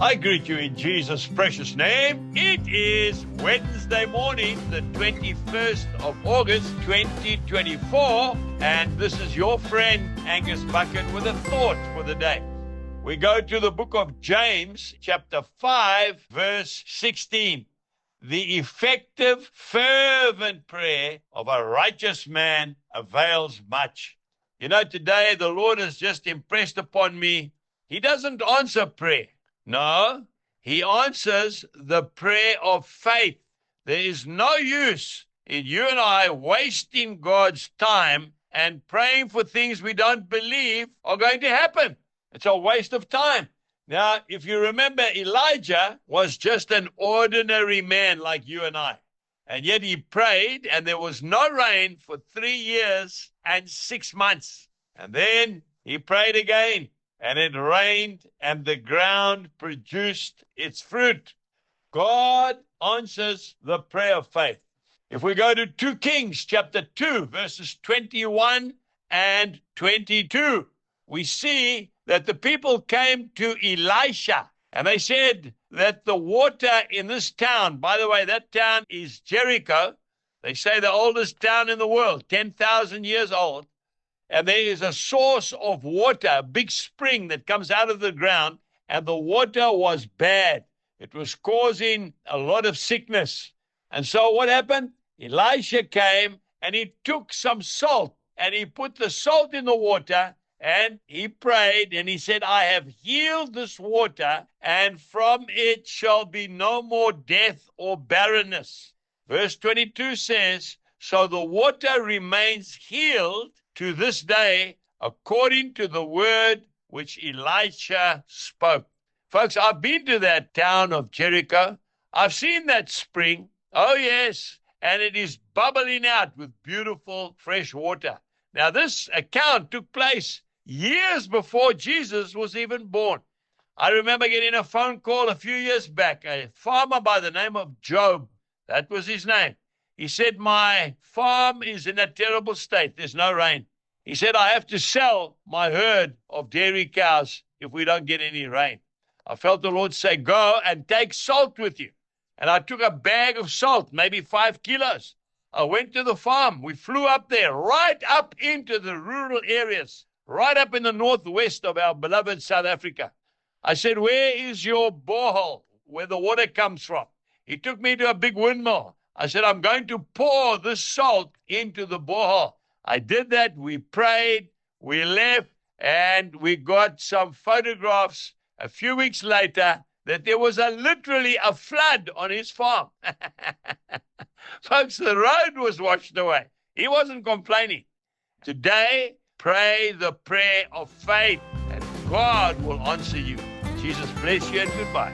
I greet you in Jesus' precious name. It is Wednesday morning, the 21st of August, 2024, and this is your friend Angus Buchan with a thought for the day. We go to the book of James, chapter 5, verse 16. The effective, fervent prayer of a righteous man avails much. You know, today the Lord has just impressed upon me, He doesn't answer prayer. No, He answers the prayer of faith. There is no use in you and I wasting God's time and praying for things we don't believe are going to happen. It's a waste of time. Now, if you remember, Elijah was just an ordinary man like you and I. And yet he prayed and there was no rain for 3 years and 6 months. And then he prayed again. And it rained, and the ground produced its fruit. God answers the prayer of faith. If we go to 2 Kings chapter 2, verses 21 and 22, we see that the people came to Elisha, and they said that the water in this town, by the way, that town is Jericho. They say the oldest town in the world, 10,000 years old. And there is a source of water, a big spring that comes out of the ground, and the water was bad. It was causing a lot of sickness. And so what happened? Elisha came and he took some salt and he put the salt in the water and he prayed and he said, I have healed this water and from it shall be no more death or barrenness. Verse 22 says, so the water remains healed to this day, according to the word which Elisha spoke. Folks, I've been to that town of Jericho. I've seen that spring. Oh, yes. And it is bubbling out with beautiful fresh water. Now, this account took place years before Jesus was even born. I remember getting a phone call a few years back. A farmer by the name of Job, that was his name. He said, my farm is in a terrible state. There's no rain. He said, I have to sell my herd of dairy cows if we don't get any rain. I felt the Lord say, go and take salt with you. And I took a bag of salt, maybe 5 kilos. I went to the farm. We flew up there, right up into the rural areas, right up in the northwest of our beloved South Africa. I said, where is your borehole, where the water comes from? He took me to a big windmill. I said, I'm going to pour this salt into the borehole. I did that. We prayed, we left, and we got some photographs a few weeks later that there was literally a flood on his farm. Folks, the road was washed away. He wasn't complaining. Today, pray the prayer of faith, and God will answer you. Jesus bless you and goodbye.